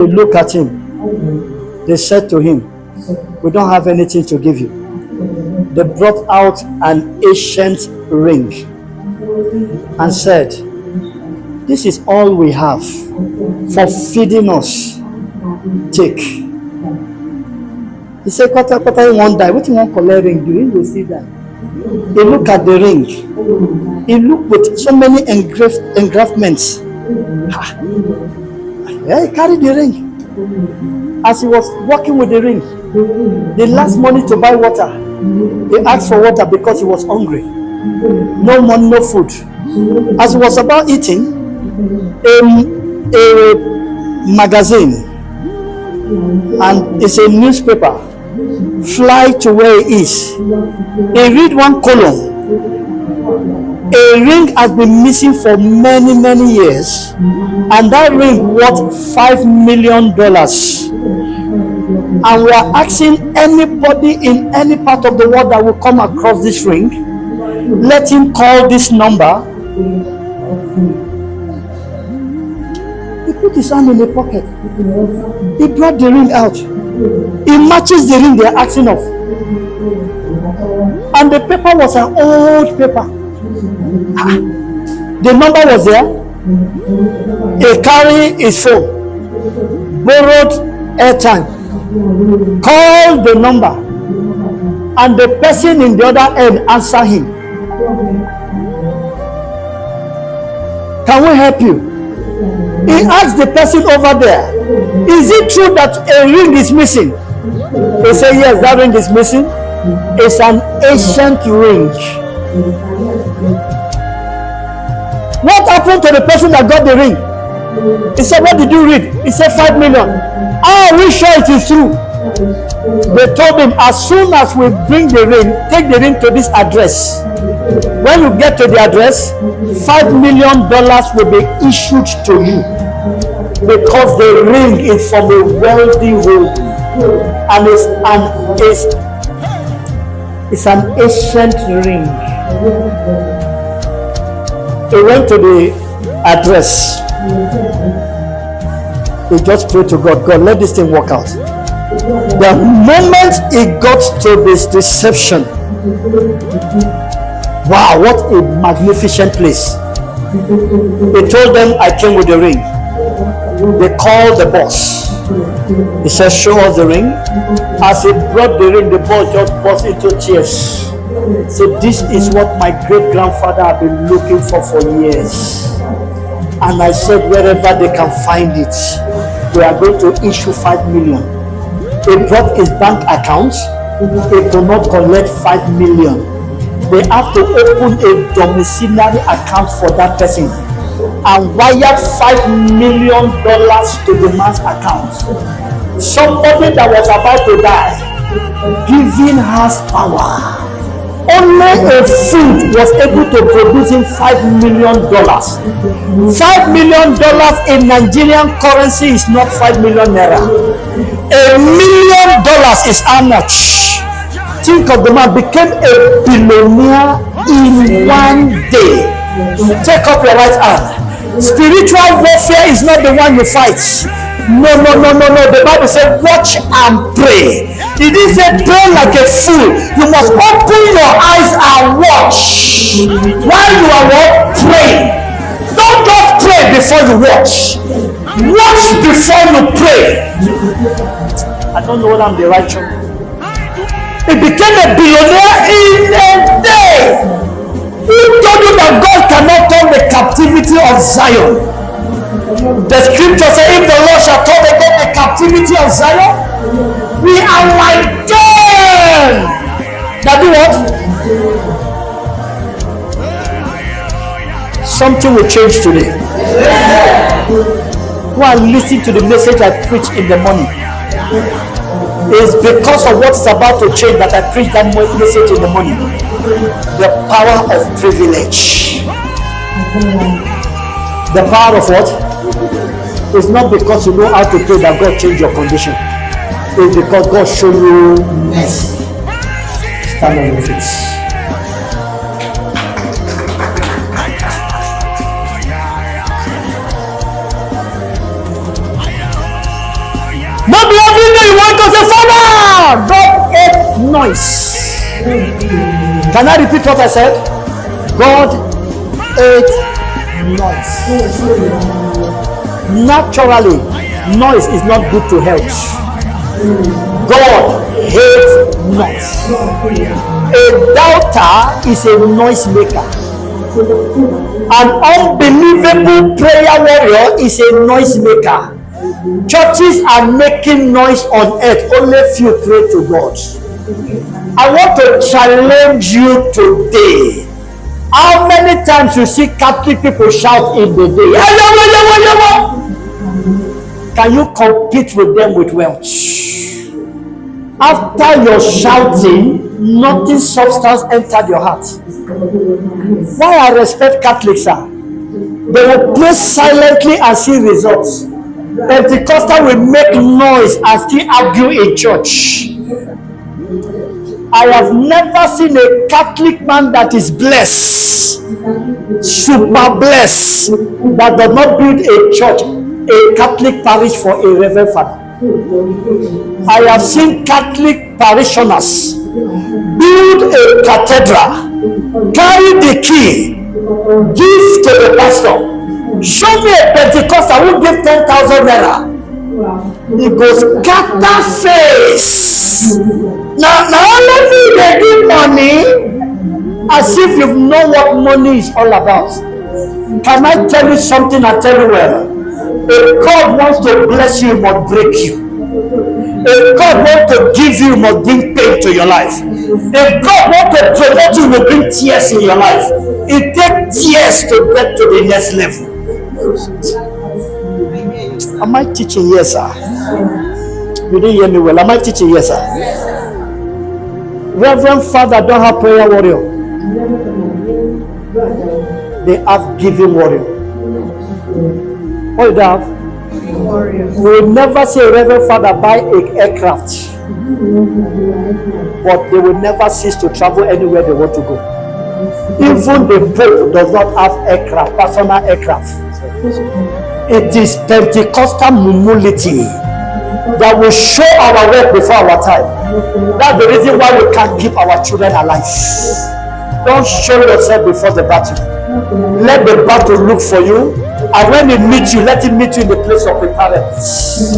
They look at him. They said to him, "We don't have anything to give you." They brought out an ancient ring and said, "This is all we have for feeding us. Take." He said, "Kota won't die. What you want collect ring? Do you will see that?" He looked at the ring. He looked with so many engravements. Yeah, he carried the ring. As he was walking with the ring, the last money to buy water, he asked for water because he was hungry. No money, no food. As he was about eating, a magazine, and it's a newspaper, fly to where he is. He read one column. A ring has been missing for many, many years, and that ring worth $5 million. And we are asking anybody in any part of the world that will come across this ring, let him call this number. He put his hand in the pocket. He brought the ring out. He matches the ring they are asking of. And the paper was an old paper. The number was there. He carried his phone, borrowed airtime, called the number, and the person in the other end answered him. "Can we help you?" He asked the person over there, "Is it true that a ring is missing?" They say, "Yes, that ring is missing. It's an ancient ring." What happened to the person that got the ring? He said, "What did you read?" He said, $5 million. "Are we sure it is true?" They told him, "As soon as we bring the ring, take the ring to this address. When you get to the address, $5 million will be issued to you, because the ring is from a wealthy home, and it's an ancient ring." He went to the address. He just prayed to God, "God, let this thing work out." The moment he got to this reception, wow, what a magnificent place. He told them, "I came with the ring." They called the boss. He said, "Show us the ring." As he brought the ring, the boss just burst into tears. So this is what my great grandfather had been looking for years. And I said, wherever they can find it, they are going to issue $5 million. He brought his bank account. He could not collect $5 million. They have to open a domiciliary account for that person and wire $5 million to the man's account. Somebody that was about to die, giving has power. Only a fool was able to produce him $5 million. $5 million in Nigerian currency is not 5 million naira. $1 million is how much? Think of the man became a billionaire in one day. Take up your right hand. Spiritual warfare is not the one you fight. No. The Bible said, "Watch and pray." It didn't say pray like a fool. You must open your eyes and watch. While you are what? Praying. Don't just pray before you watch. Watch before you pray. I don't know whether I'm the right one. He became a billionaire in a day. Who told you that God cannot turn the captivity of Zion? The scripture says, "If the Lord shall turn again the captivity of Zion, we are like them that do what?" Something will change today. Go and listen to the message I preach in the morning. It's because of what is about to change that I preach that message in the morning. The power of privilege. The power of what? It's not because you know how to pray that God changed your condition. It's because God showed you mercy. Stand on your feet. Not be every day you want to say, Father, God hates noise. Can I repeat what I said? God hates noise. Naturally, noise is not good to health. God hates noise. A doubter is a noise maker. An unbelievable prayer warrior is a noise maker. Churches are making noise on earth, only few pray to God. I want to challenge you today. How many times you see Catholic people shout in the day? Can you compete with them with wealth? After your shouting, nothing substance entered your heart. Why I respect Catholics are, they will pray silently and see results. Pentecostal will make noise and still argue in church. I have never seen a Catholic man that is blessed, super blessed, that does not build a church, a Catholic parish for a reverend father. I have seen Catholic parishioners build a cathedral, carry the key, give to the pastor. Show me a Pentecostal who gave 10,000 naira. He goes, scatter face. Now only they give money as if you know what money is all about. Can I tell you something and tell you well? If God wants to bless you, he must break you. If God wants to give you, he must bring pain to your life. If God wants to promote you, he will bring tears in your life. It takes tears to get to the next level. Am I teaching? Yes, sir. You didn't hear me well. Am I teaching? Yes, sir. Reverend Father don't have prayer warrior. They have giving warrior. What do they have? We will never say Reverend Father buy an aircraft, but they will never cease to travel anywhere they want to go. Even the Pope does not have aircraft, personal aircraft. It is Pentecostal humility that will show our work before our time. That's the reason why we can't keep our children alive. Don't show yourself before the battle. Let the battle look for you, and when it meets you, let it meet you in the place of preparedness.